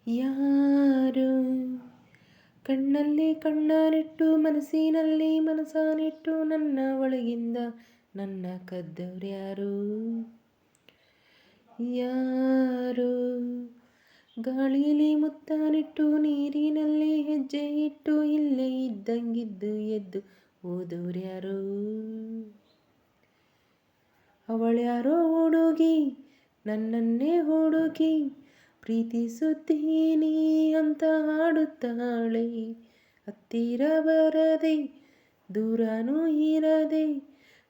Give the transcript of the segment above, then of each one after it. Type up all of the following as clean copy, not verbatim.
ಯಾರು ಕಣ್ಣಲ್ಲಿ ಕಣ್ಣನಿಟ್ಟು ಮನಸ್ಸಿನಲ್ಲಿ ಮನಸ್ಸನಿಟ್ಟು ನನ್ನ ಒಳಗಿಂದ ನನ್ನ ಕದ್ದವ್ರ್ಯಾರು? ಯಾರು ಗಾಳಿಲಿ ಮುತ್ತನಿಟ್ಟು ನೀರಿನಲ್ಲಿ ಹೆಜ್ಜೆ ಇಟ್ಟು ಇಲ್ಲೇ ಇದ್ದಂಗಿದ್ದು ಎದ್ದು ಹೋದವ್ರ್ಯಾರು? ಅವಳ್ಯಾರೋ ಹುಡುಗಿ ನನ್ನನ್ನೇ ಹುಡುಗಿ ಪ್ರೀತಿಸುತ್ತೀನಿ ಅಂತ ಹಾಡುತ್ತಾಳೆ. ಹತ್ತಿರ ಬರದೆ ದೂರನೂ ಇರದೆ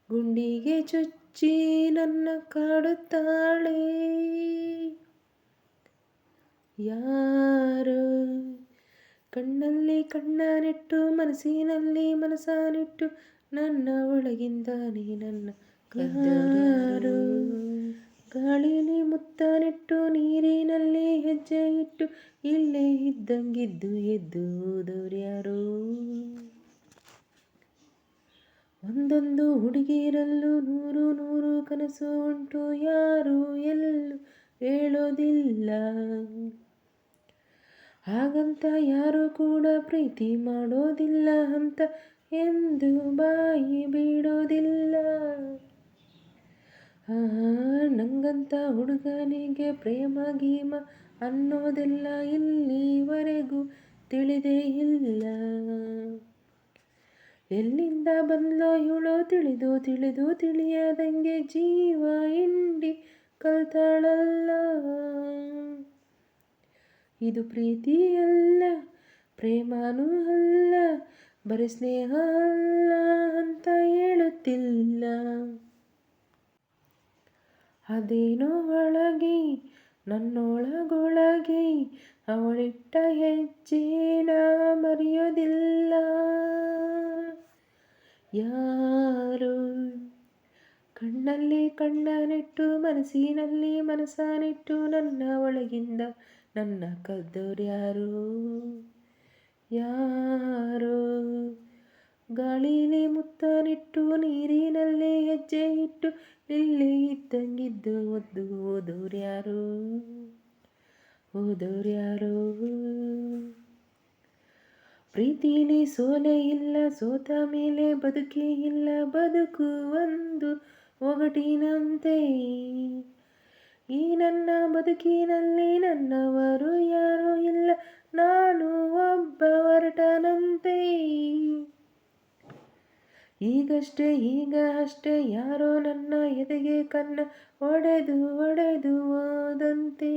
ಗುಂಡಿಗೆ ಚುಚ್ಚಿ ನನ್ನ ಕಾಡುತ್ತಾಳೆ. ಯಾರು ಕಣ್ಣಲ್ಲಿ ಕಣ್ಣನಿಟ್ಟು ಮನಸ್ಸಿನಲ್ಲಿ ಮನಸ್ಸನಿಟ್ಟು ನನ್ನ ಒಳಗಿಂದಾನೆ ನನ್ನ ಕದ್ದವ್ರ್ಯಾರು? ಗಾಳಿಲಿ ಮುತ್ತನಿಟ್ಟು ನೀರಿನಲ್ಲಿ ಹೆಜ್ಜೆ ಇಟ್ಟು ಇಲ್ಲೇ ಇದ್ದಂಗಿದ್ದು ಎದ್ದು ಹೋದವ್ರ್ಯಾರು? ಒಂದೊಂದು ಹುಡುಗಿರಲ್ಲೂ ನೂರು ನೂರು ಕನಸು ಉಂಟು, ಯಾರು ಎಲ್ಲೂ ಹೇಳೋದಿಲ್ಲ. ಹಾಗಂತ ಯಾರು ಕೂಡ ಪ್ರೀತಿ ಮಾಡೋದಿಲ್ಲ ಅಂತ ಎಂದು ಬಾಯಿ ಬಿಡೋದಿಲ್ಲ. ನಂಗಂತ ಹುಡುಗನಿಗೆ ಪ್ರೇಮ ಗೀಮ ಅನ್ನೋದೆಲ್ಲ ಇಲ್ಲಿವರೆಗೂ ತಿಳಿದೇ ಇಲ್ಲ. ಎಲ್ಲಿಂದ ಬಂದ್ಲೋ ಇವಳು ತಿಳಿದು ತಿಳಿದು ತಿಳಿಯದಂಗೆ ಜೀವ ಹಿಂಡಿ ಕಲ್ತಾಳಲ್ಲ. ಇದು ಪ್ರೀತಿ ಅಲ್ಲ, ಪ್ರೇಮನೂ ಅಲ್ಲ, ಬರೀ ಸ್ನೇಹ ಅಲ್ಲ ಅಂತ ಹೇಳುತ್ತಿಲ್ಲ. ಅದೇನೋ ಒಳಗೆ ನನ್ನೊಳಗೊಳಗೆ ಅವಳಿಟ್ಟ ಹೆಜ್ಜೆನ ಮರೆಯೋದಿಲ್ಲ. ಯಾರು ಕಣ್ಣಲ್ಲಿ ಕಣ್ಣನಿಟ್ಟು ಮನಸ್ಸಿನಲ್ಲಿ ಮನಸ್ಸನಿಟ್ಟು ನನ್ನ ಒಳಗಿಂದ ನನ್ನ ಕದ್ದವ್ರ್ಯಾರು? ಯಾರು ಗಾಳಿಲಿ ಮುತ್ತನಿಟ್ಟು ನೀರಿನಲ್ಲಿ ಹೆಜ್ಜೆ ಇಟ್ಟು ಇಲ್ಲೇ ಇದ್ದಂಗಿದ್ದು ಒದ್ದು ಹೋದವ್ರ್ಯಾರು? ಪ್ರೀತಿಲಿ ಸೋಲೆ ಇಲ್ಲ, ಸೋತ ಮೇಲೆ ಬದುಕೇ ಇಲ್ಲ, ಬದುಕು ಒಂದು ಒಗಟಿನಂತೆ. ಈ ನನ್ನ ಬದುಕಿನಲ್ಲಿ ನನ್ನವರು ಯಾರೂ ಇಲ್ಲ, ನಾನು ಒಬ್ಬ ಹೊರಟನಂತೆ. ಈಗ ಅಷ್ಟೇ ಯಾರೋ ನನ್ನ ಎದೆಗೆ ಕನ್ನ ಒಡೆದು ಒಡೆದು ಹೋದಂತೆ.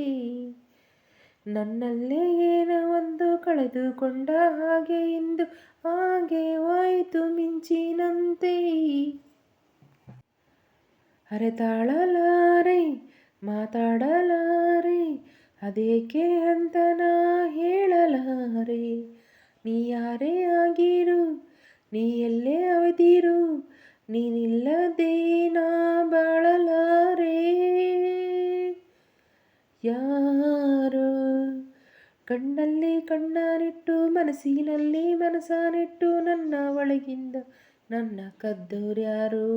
ನನ್ನಲ್ಲೇ ಏನೋ ಒಂದು ಕಳೆದುಕೊಂಡ ಹಾಗೆ ಇಂದು ಹಾಗೆ ಹೋಯ್ತು ಮಿಂಚಿನಂತೆ. ತಾಳಲಾರೆ ಮಾತಾಡಲಾರೆ, ಅದೇಕೆ ಅಂತ ನಾ ಹೇಳಲಾರೆ. ನೀ ಯಾರೇ ಆಗಿರು, ನೀ ಎಲ್ಲೇ ಅವಧಿರು, ನೀನಿಲ್ಲದೆ ನಾ ಬಾಳಲಾರೆ. ಯಾರು ಕಣ್ಣಲ್ಲಿ ಕಣ್ಣನಿಟ್ಟು ಮನಸ್ಸಿನಲ್ಲಿ ಮನಸ್ಸನಿಟ್ಟು ನನ್ನ ಒಳಗಿಂದ ನನ್ನ ಕದ್ದವ್ರ್ಯಾರು?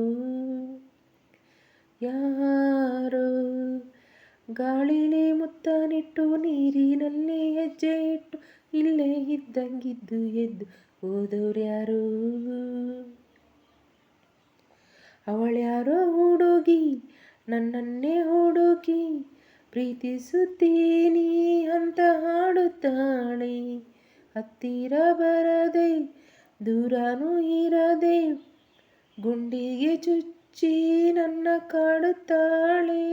ಯಾರು ಗಾಳಿಲಿ ಮುತ್ತನಿಟ್ಟು ನೀರಿನಲ್ಲಿ ಹೆಜ್ಜೆ ಇಟ್ಟು ಇಲ್ಲೇ ಇದ್ದಂಗಿದ್ದು ಎದ್ದು ಹೋದವ್ರ್ಯಾರು? ಅವಳ್ಯಾರೋ ಹುಡುಗಿ ನನ್ನನ್ನೇ ಹುಡುಗಿ ಪ್ರೀತಿಸುತ್ತೀನಿ ಅಂತ ಹಾಡುತ್ತಾಳೆ. ಹತ್ತಿರ ಬರದೆ ದೂರನೂ ಇರದೆ ಗುಂಡಿಗೆ ಚುಚ್ಚಿ ನನ್ನ ಕಾಡುತ್ತಾಳೆ.